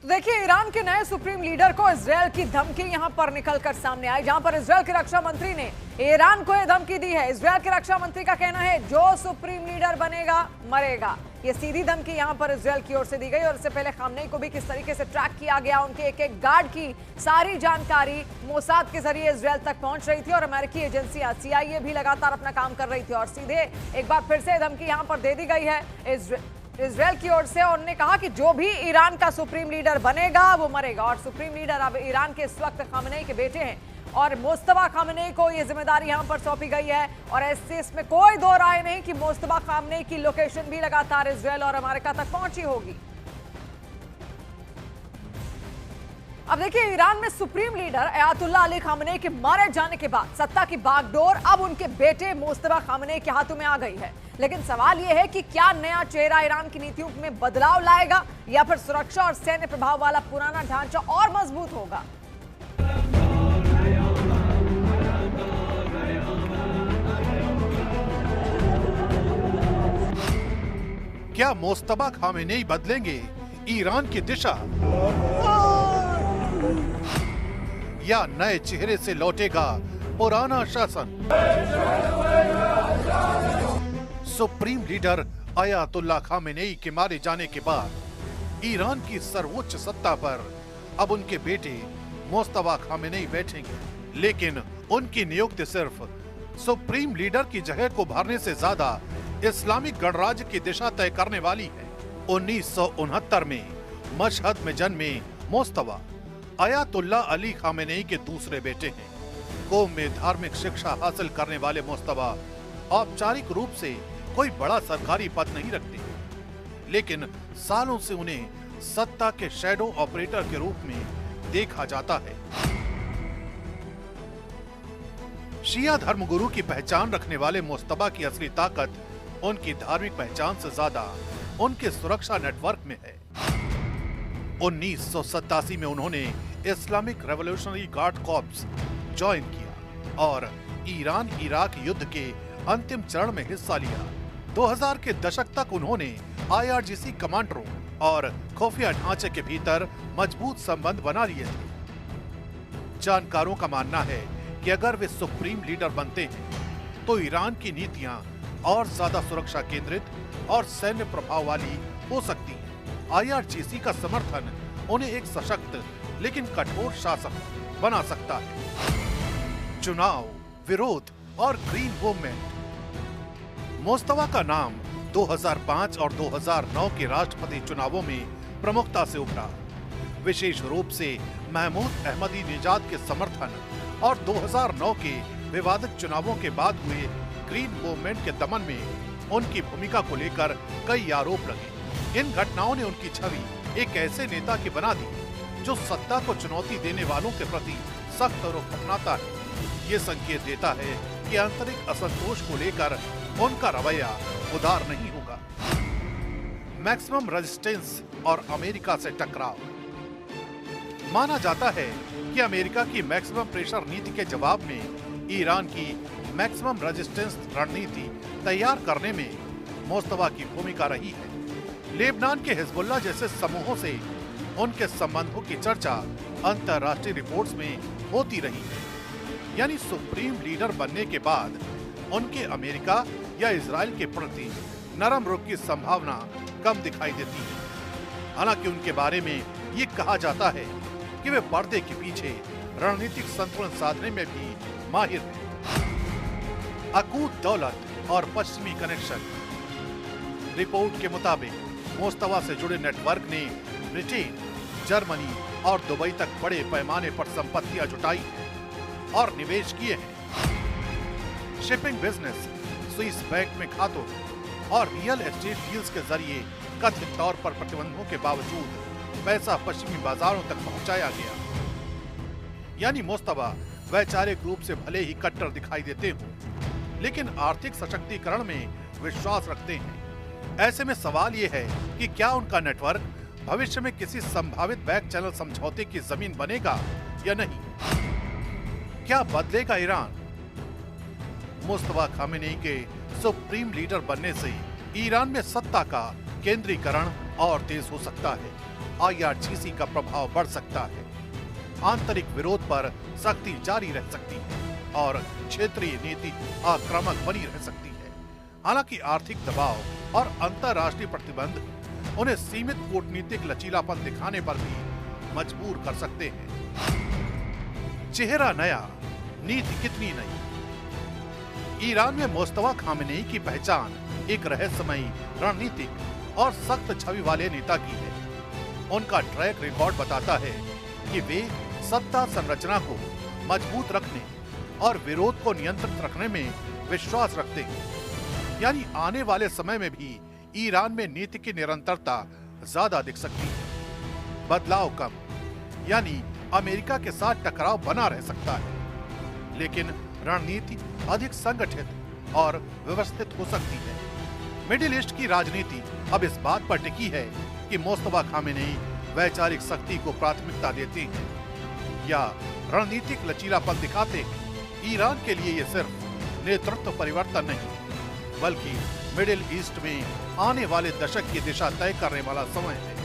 तो देखिए, ईरान के नए सुप्रीम लीडर को इजरायल की धमकी यहां पर निकलकर सामने आई, जहां पर इजरायल के रक्षा मंत्री ने ईरान को यह धमकी दी है। इजरायल के रक्षा मंत्री का कहना है, जो सुप्रीम लीडर बनेगा मरेगा। ये सीधी धमकी यहां पर इजरायल की ओर से दी गई। और इससे पहले खामनेई को भी किस तरीके से ट्रैक किया गया, उनके एक एक गार्ड की सारी जानकारी मोसाद के जरिए इजरायल तक पहुंच रही थी। और अमेरिकी एजेंसियां CIA भी लगातार अपना काम कर रही थी। और सीधे एक बार फिर से धमकी यहां पर दे दी गई है इजरायल की ओर से। उन्होंने कहा कि जो भी ईरान का सुप्रीम लीडर बनेगा वो मरेगा। और सुप्रीम लीडर अब ईरान के इस वक्त खामनेई के बेटे हैं और मुस्तफा खामनेई को ये जिम्मेदारी यहां पर सौंपी गई है। और ऐसे इसमें कोई दो राय नहीं कि मुस्तफा खामनेई की लोकेशन भी लगातार इजरायल और अमेरिका तक पहुंची होगी। अब देखिए, ईरान में supreme leader Ayatollah Ali Khamenei के मारे जाने के बाद सत्ता की बागडोर अब उनके बेटे मुस्तफा खामनेई के हाथों में आ गई है। लेकिन सवाल यह है कि क्या नया चेहरा ईरान की नीतियों में बदलाव लाएगा या फिर सुरक्षा और सैन्य प्रभाव वाला पुराना ढांचा और मजबूत होगा। क्या मुस्तफा खामेनेई बदलेंगे ईरान की दिशा, या नए चेहरे से लौटेगा पुराना शासन? सुप्रीम लीडर अयातुल्लाह खामेनेई के मारे जाने के बाद ईरान की सर्वोच्च सत्ता पर अब उनके बेटे मुस्तफा खामेनेई बैठेंगे। लेकिन उनकी नियुक्ति सिर्फ सुप्रीम लीडर की जगह को भरने से ज्यादा इस्लामिक गणराज्य की दिशा तय करने वाली है। 1969 में मशहद में जन्मे मुस्तफा अयातुल्लाह अली खामेनेई के दूसरे बेटे हैं। कौम में धार्मिक शिक्षा हासिल करने वाले मुस्तफा औपचारिक रूप से कोई बड़ा सरकारी पद नहीं रखते, लेकिन सालों से उन्हें सत्ता के शैडो ऑपरेटर के रूप में देखा जाता है। शिया धर्मगुरु की पहचान रखने वाले मुस्तफा की असली ताकत उनकी धार्मिक पहचान से ज्यादा उनके सुरक्षा नेटवर्क में है। 1987 में उन्होंने Islamic revolutionary guard corps join किया और ईरान इराक युद्ध के अंतिम चरण में हिस्सा लिया। 2000 के दशक तक उन्होंने IRGC कमांडरों और खुफिया ढांचे के भीतर मजबूत संबंध बना लिए थे। जानकारों का मानना है कि अगर वे सुप्रीम लीडर बनते हैं तो ईरान की नीतियां और ज्यादा सुरक्षा केंद्रित और सैन्य प्रभाव वाली हो सकती हैं। IRGC का समर्थन उन्हें एक सशक्त लेकिन कठोर शासक बना सकता है। चुनाव, विरोध और ग्रीन मूवमेंट। मुस्तफा का नाम 2005 और 2009 के राष्ट्रपति चुनावों में प्रमुखता से उभरा, विशेष रूप से महमूद अहमदीनेजाद के समर्थन और 2009 के विवादित चुनावों के बाद हुए ग्रीन मूवमेंट के दमन में उनकी भूमिका को लेकर कई आरोप लगे। इन घटनाओं ने उनकी छवि एक ऐसे नेता की बना दी जो सत्ता को चुनौती देने वालों के प्रति सख्त रुख अपनाता है। ये संकेत देता है कि आंतरिक असंतोष को लेकर उनका रवैया उदार नहीं होगा। मैक्सिमम रेजिस्टेंस और अमेरिका से टकराव। माना जाता है कि अमेरिका की मैक्सिमम प्रेशर नीति के जवाब में ईरान की मैक्सिमम रेजिस्टेंस रणनीति तैयार करने में मुस्तफा की भूमिका रही है। लेबनान के हिजबुल्लाह जैसे समूहों से उनके संबंधों की चर्चा अंतर्राष्ट्रीय रिपोर्ट्स में होती रही है। यानी सुप्रीम लीडर बनने के बाद उनके अमेरिका या इजराइल के प्रति नरम रुख की संभावना कम दिखाई देती है। हालांकि उनके बारे में ये कहा जाता है कि वे पर्दे के पीछे रणनीतिक संतुलन साधने में भी माहिर हैं। अकूत दौलत और पश्चिमी कनेक्शन। रिपोर्ट के मुताबिक मुस्तफा से जुड़े नेटवर्क ने ब्रिटेन, जर्मनी और दुबई तक बड़े पैमाने पर संपत्तियां जुटाई हैं और निवेश किए हैं। शिपिंग बिजनेस, स्विस बैंक में खातों और रियल एस्टेट डील्स के जरिए कथित तौर पर प्रतिबंधों के बावजूद पैसा पश्चिमी बाजारों तक पहुंचाया गया। यानी मुस्तफा वैचारिक रूप से भले ही कट्टर दिखाई देते हों, लेकिन आर्थिक सशक्तिकरण में विश्वास रखते हैं। ऐसे में सवाल ये है कि क्या उनका नेटवर्क भविष्य में किसी संभावित बैक चैनल समझौते की जमीन बनेगा या नहीं? क्या बदलेगा ईरान? मुस्तफा खामेनेई के सुप्रीम लीडर बनने से ईरान में सत्ता का केंद्रीकरण और तेज हो सकता है। IRGC का प्रभाव बढ़ सकता है। आंतरिक विरोध पर सख्ती जारी रह सकती है और क्षेत्रीय नीति आक्रामक बनी रह सकती है। हालांकि आर्थिक दबाव और अंतर्राष्ट्रीय प्रतिबंध उन्हें सीमित कूटनीतिक लचीलापन दिखाने पर भी मजबूर कर सकते हैं। चेहरा नया, नीति कितनी नई। ईरान में मुस्तफा खामेनेई की पहचान एक रहस्यमयी, रणनीतिक और सख्त छवि वाले नेता की है। उनका ट्रैक रिकॉर्ड बताता है कि वे सत्ता संरचना को मजबूत रखने और विरोध को नियंत्रित रखने में विश्वास रखते हैं। यानी आने वाले समय में भी ईरान में नीति की निरंतरता ज्यादा दिख सकती है। बदलाव कम, यानी अमेरिका के साथ टकराव बना रह सकता है, लेकिन रणनीति अधिक संगठित और व्यवस्थित हो सकती है। मिडिल ईस्ट की राजनीति अब इस बात पर टिकी है कि मुस्तफा खामेनेई वैचारिक शक्ति को प्राथमिकता देते हैं या रणनीतिक लचीलापन दिखाते हैं। ईरान के लिए ये सिर्फ नेतृत्व परिवर्तन नहीं, बल्कि मिडिल ईस्ट में आने वाले दशक की दिशा तय करने वाला समय है।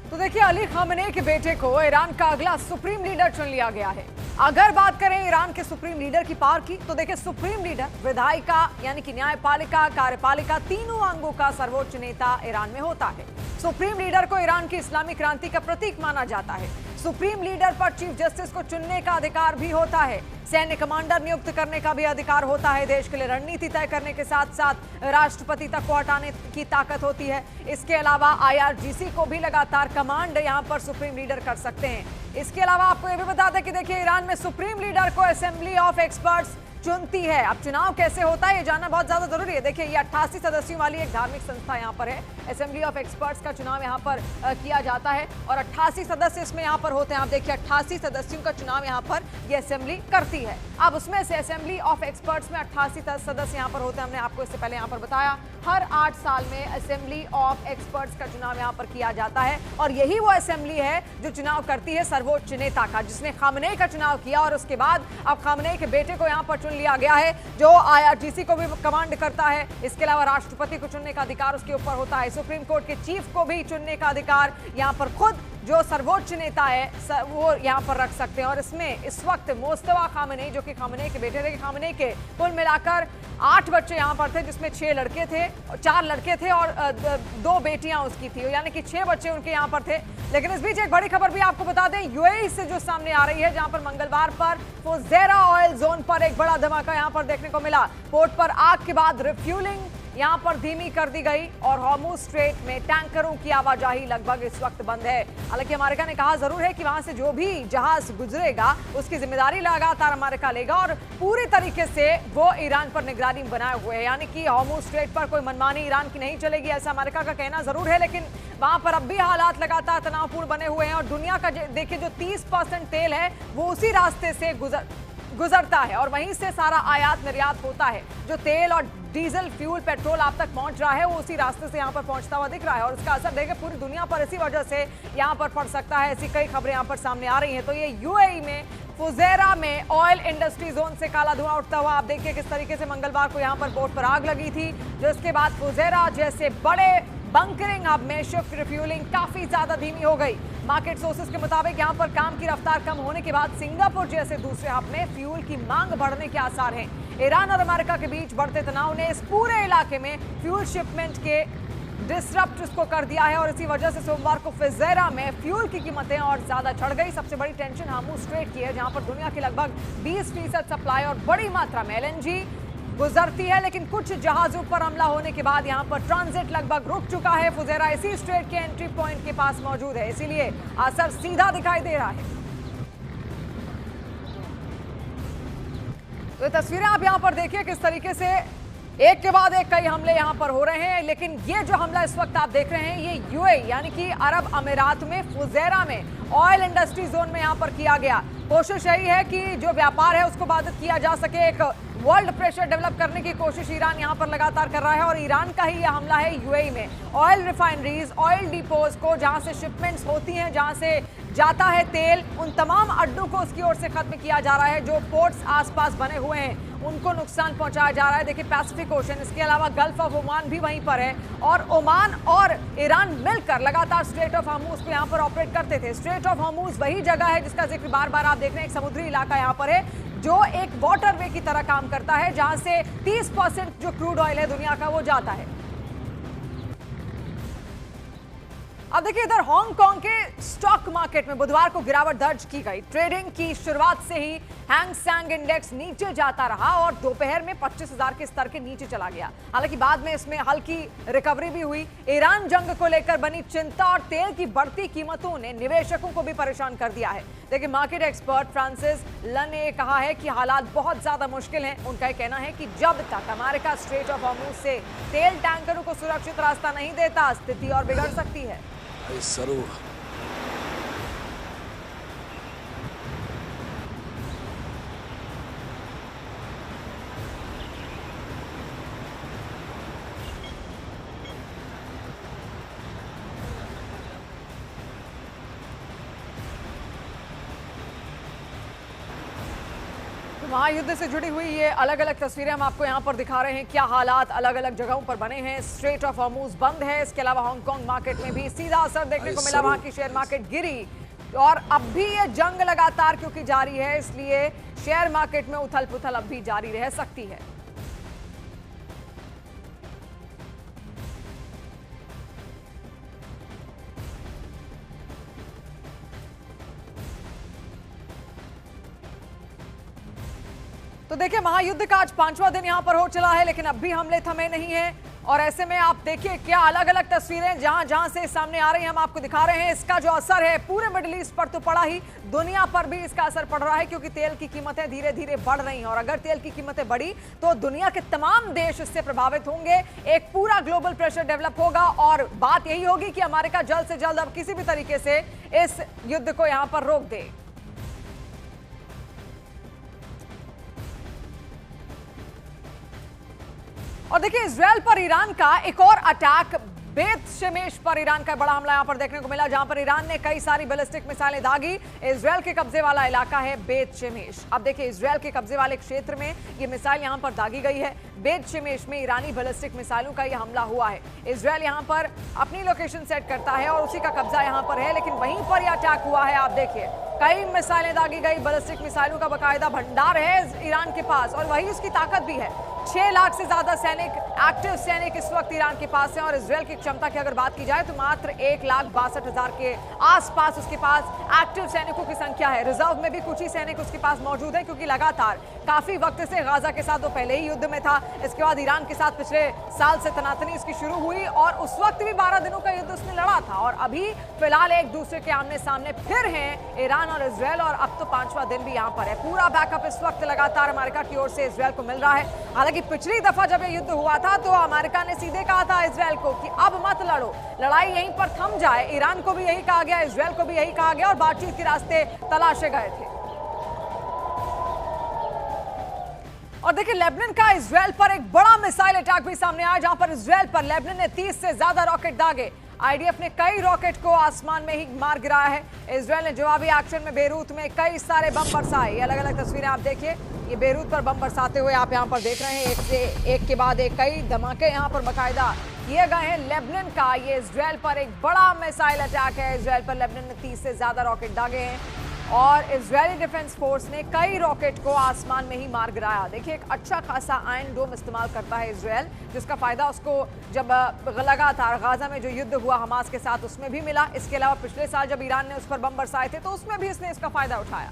तो देखिए, अली खामेनेई के बेटे को ईरान का अगला सुप्रीम लीडर चुन लिया गया है। अगर बात करें ईरान के सुप्रीम लीडर की पावर की, तो देखिए सुप्रीम लीडर विधायिका यानी कि न्यायपालिका, कार्यपालिका, तीनों अंगों का सर्वोच्च नेता ईरान में होता है। सुप्रीम लीडर को ईरान की इस्लामी क्रांति का प्रतीक माना जाता है। सुप्रीम लीडर पर चीफ जस्टिस को चुनने का अधिकार भी होता है। सैन्य कमांडर नियुक्त करने का भी अधिकार होता है। देश के लिए रणनीति तय करने के साथ साथ राष्ट्रपति तक को हटाने की ताकत होती है। इसके अलावा IRGC को भी लगातार कमांड यहां पर सुप्रीम लीडर कर सकते हैं। इसके अलावा आपको यह भी बता दें कि देखिए ईरान में सुप्रीम लीडर को असेंबली ऑफ एक्सपर्ट्स चुनती है। अब चुनाव कैसे होता है ये जानना बहुत ज्यादा जरूरी है। देखिए ये 88 सदस्यों वाली एक धार्मिक संस्था यहाँ पर है। असेंबली ऑफ एक्सपर्ट्स का चुनाव यहाँ पर किया जाता है और 88 सदस्य इसमें यहाँ पर होते हैं। आप देखिए 88 सदस्यों का चुनाव यहाँ पर ये असेंबली करती है। अब उसमें से असेंबली ऑफ एक्सपर्ट्स में 88 सदस्य यहाँ पर होते हैं। हमने आपको इससे पहले यहाँ पर बताया, हर 8 साल में असेंबली ऑफ एक्सपर्ट्स का चुनाव यहाँ पर किया जाता है और यही वो असेंबली है जो चुनाव करती है सर्वोच्च नेता का, जिसने खामेनेई का चुनाव किया और उसके बाद अब खामेनेई के बेटे को यहाँ पर चुन लिया गया है जो IRGC को भी कमांड करता है। इसके अलावा राष्ट्रपति को चुनने का अधिकार उसके ऊपर होता है। सुप्रीम कोर्ट के चीफ को भी चुनने का अधिकार यहाँ पर खुद जो सर्वोच्च नेता है वो यहाँ पर रख सकते हैं। और इसमें इस वक्त मुस्तफा खामेनेई जो कि खामेनेई के बेटे थे, खामेनेई के कुल मिलाकर 8 बच्चे यहाँ पर थे, जिसमें 6 लड़के थे, 4 लड़के थे और 2 बेटियां उसकी थी, यानी कि 6 बच्चे उनके यहाँ पर थे। लेकिन इस बीच एक बड़ी खबर भी आपको बता दें, UAE से जो सामने आ रही है, जहां पर मंगलवार पर फुजैरा ऑयल जोन पर एक बड़ा धमाका यहाँ पर देखने को मिला। पोर्ट पर आग के बाद रिफ्यूलिंग यहां पर धीमी कर दी गई और हॉर्मुज स्ट्रेट में टैंकरों की आवाजाही लगभग इस वक्त बंद है। हालांकि अमेरिका ने कहा जरूर है कि वहां से जो भी जहाज गुजरेगा उसकी जिम्मेदारी लगातार अमेरिका लेगा और पूरी तरीके से वो ईरान पर निगरानी बनाए हुए है, यानी कि हॉर्मुज स्ट्रेट पर कोई मनमानी ईरान की नहीं चलेगी, ऐसा अमेरिका का कहना जरूर है। लेकिन वहां पर अब भी हालात लगातार तनावपूर्ण बने हुए हैं और दुनिया का देखिए जो 30% तेल है वो उसी रास्ते से गुजरता है और वहीं से सारा आयात निर्यात होता है। जो तेल और डीजल, फ्यूल, पेट्रोल आप तक पहुंच रहा है वो उसी रास्ते से यहाँ पर पहुंचता हुआ दिख रहा है और इसका असर देखिए पूरी दुनिया पर इसी वजह से यहाँ पर पड़ सकता है। ऐसी कई खबरें यहाँ पर सामने आ रही हैं। तो ये UAE में फुजैरा में ऑयल इंडस्ट्री जोन से काला धुआं उठता हुआ आप देखिए किस तरीके से मंगलवार को यहाँ पर पोर्ट पर आग लगी थी, जो इसके बाद फुजैरा जैसे बड़े बंकरिंग हब में शिफ्ट रिफ्यूलिंग काफी ज्यादा धीमी हो गई। मार्केट सोर्सेज के मुताबिक यहां पर काम की रफ्तार कम होने के बाद सिंगापुर जैसे दूसरे हब में फ्यूल की मांग बढ़ने के आसार हैं। ईरान और अमेरिका के बीच बढ़ते तनाव ने इस पूरे इलाके में फ्यूल शिपमेंट के डिसरप्ट इसको कर दिया है और इसी वजह से सोमवार को फुजैरा में फ्यूल की कीमतें और ज्यादा चढ़ गई। सबसे बड़ी टेंशन हॉर्मुज स्ट्रेट की है, जहां पर दुनिया की लगभग 20% सप्लाई और बड़ी मात्रा में LNG गुजरती है। लेकिन कुछ जहाजों पर हमला होने के बाद यहां पर ट्रांजिट लगभग रुक चुका है। फुजैरा इसी स्ट्रेट के एंट्री पॉइंट के पास मौजूद है, इसीलिए असर सीधा दिखाई दे रहा है। तो तस्वीरें आप यहां पर देखिए किस तरीके से एक के बाद एक कई हमले यहां पर हो रहे हैं। लेकिन ये जो हमला इस वक्त आप देख रहे हैं ये UAE यानी कि अरब अमीरात में फुजैरा में ऑयल इंडस्ट्री जोन में यहां पर किया गया। कोशिश यही है कि जो व्यापार है उसको बाधित किया जा सके। एक वर्ल्ड प्रेशर डेवलप करने की कोशिश ईरान यहां पर लगातार कर रहा है और ईरान का ही यह हमला है UAE में ऑयल रिफाइनरीज, ऑयल डिपोज को, जहां से शिपमेंट्स होती हैं, जहां से जाता है तेल, उन तमाम अड्डों को उसकी ओर से खत्म किया जा रहा है। जो पोर्ट्स आसपास बने हुए हैं उनको नुकसान पहुंचाया जा रहा है। देखिए पैसिफिक ओशन, इसके अलावा गल्फ ऑफ ओमान भी वहीं पर है और ओमान और ईरान मिलकर लगातार स्ट्रेट ऑफ हॉर्मूज को यहां पर ऑपरेट करते थे। स्ट्रेट ऑफ हॉर्मूज वही जगह है जिसका जिक्र बार बार आप देख रहे हैं, एक समुद्री इलाका यहां पर है जो एक वाटरवे की तरह काम करता है, जहां से 30% जो क्रूड ऑयल है दुनिया का वो जाता है। अब देखिए इधर हांगकांग के स्टॉक मार्केट में बुधवार को गिरावट दर्ज की गई। ट्रेडिंग की शुरुआत से ही हैंग सेंग इंडेक्स नीचे जाता रहा और दोपहर में 25,000 के स्तर के नीचे चला गया। हालांकि बाद में इसमें हल्की रिकवरी भी हुई। ईरान जंग को लेकर बनी चिंता और तेल की बढ़ती कीमतों ने निवेशकों को भी परेशान कर दिया है। देखिए मार्केट एक्सपर्ट फ्रांसिस लन ने कहा है कि हालात बहुत ज्यादा मुश्किल हैं। उनका कहना है कि जब तक अमेरिका स्ट्रेट ऑफ हॉर्मूज से तेल टैंकरों को सुरक्षित रास्ता नहीं देता, स्थिति और बिगड़ सकती है। महायुद्ध से जुड़ी हुई ये अलग अलग तस्वीरें हम आपको यहां पर दिखा रहे हैं। क्या हालात अलग अलग जगहों पर बने हैं। स्ट्रेट ऑफ हॉर्मूज बंद है, इसके अलावा हांगकांग मार्केट में भी सीधा असर देखने को मिला। वहां की शेयर मार्केट गिरी और अब भी ये जंग लगातार क्योंकि जारी है, इसलिए शेयर मार्केट में उथल पुथल अब भी जारी रह सकती है। तो देखिए महायुद्ध का आज 5वां दिन यहां पर हो चला है, लेकिन अब भी हमले थमे नहीं हैं। और ऐसे में आप देखिए क्या अलग अलग तस्वीरें जहां जहां से सामने आ रही हैं हम आपको दिखा रहे हैं। इसका जो असर है पूरे मिडिल ईस्ट पर तो पड़ा ही, दुनिया पर भी इसका असर पड़ रहा है क्योंकि तेल की कीमतें धीरे धीरे बढ़ रही हैं। और अगर तेल की कीमतें बढ़ी तो दुनिया के तमाम देश इससे प्रभावित होंगे। एक पूरा ग्लोबल प्रेशर डेवलप होगा और बात यही होगी कि अमेरिका जल्द से जल्द अब किसी भी तरीके से इस युद्ध को यहां पर रोक दे। और देखिए इजरायल पर ईरान का एक और अटैक, बेत शेमेश पर ईरान का बड़ा हमला यहां पर देखने को मिला, जहां पर ईरान ने कई सारी बैलिस्टिक मिसाइलें दागी। इजरायल के कब्जे वाला इलाका है बेत शेमेश। अब देखिए इजरायल के कब्जे वाले क्षेत्र में ये मिसाइल यहां पर दागी गई है। बेत शेमेश में ईरानी बैलिस्टिक मिसाइलों का यह हमला हुआ है। इजरायल यहां पर अपनी लोकेशन सेट करता है और उसी का कब्जा यहां पर है, लेकिन वहीं पर यह अटैक हुआ है। आप देखिए कई मिसाइलें दागी गई, बैलिस्टिक मिसाइलों का बाकायदा भंडार है ईरान के पास और वही उसकी ताकत भी है। 6 लाख से ज्यादा सैनिक, एक्टिव सैनिक इस वक्त ईरान के पास हैं और इजरायल की क्षमता की अगर बात की जाए तो मात्र 1,62,000 के आसपास उसके पास एक्टिव सैनिकों की संख्या है। रिजर्व में भी कुछ ही सैनिक उसके पास मौजूद है क्योंकि लगातार काफी वक्त से गाजा के साथ वो पहले ही युद्ध में था। इसके बाद ईरान के साथ पिछले साल से तनातनी इसकी शुरू हुई और उस वक्त भी 12 दिनों का युद्ध उसने लड़ा था। और अभी फिलहाल एक दूसरे के आमने सामने फिर हैं ईरान और इजरायल और अब तो 5वां दिन भी यहां पर है। पूरा बैकअप इस वक्त लगातार अमेरिका की ओर से इजरायल को मिल रहा है। हालांकि पिछली दफा जब ये युद्ध हुआ था तो अमेरिका ने सीधे कहा था इजरायल को कि अब मत लड़ो, लड़ाई यहीं पर थम जाए। ईरान को भी यही कहा गया, इजरायल को भी यही कहा गया और बातचीत के रास्ते तलाशे गए थे। और देखिए लेबनान का इजरायल पर एक बड़ा मिसाइल अटैक भी सामने आया, जहां पर इजरायल पर लेबनान ने 30 से ज्यादा रॉकेट दागे। आईडीएफ ने कई रॉकेट को आसमान में ही मार गिराया है। इजरायल ने जवाबी एक्शन में बेरूत में कई सारे बम बरसाए। अलग अलग तस्वीरें आप देखिए, ये बेरूत पर बम बरसाते हुए आप यहां पर देख रहे हैं। एक से एक के बाद एक कई धमाके यहां पर बाकायदा किए गए हैं। लेबनान का ये इजरायल पर एक बड़ा मिसाइल अटैक है। इजरायल पर लेबनान ने 30 से ज्यादा रॉकेट दागे हैं और इजरायली डिफेंस फोर्स ने कई रॉकेट को आसमान में ही मार गिराया। देखिए एक अच्छा खासा आयरन डोम इस्तेमाल करता है इजरायल, जिसका फायदा उसको जब लगातार गाजा में जो युद्ध हुआ हमास के साथ उसमें भी मिला। इसके अलावा पिछले साल जब ईरान ने उस पर बम बरसाए थे तो उसमें भी इसने इसका फायदा उठाया।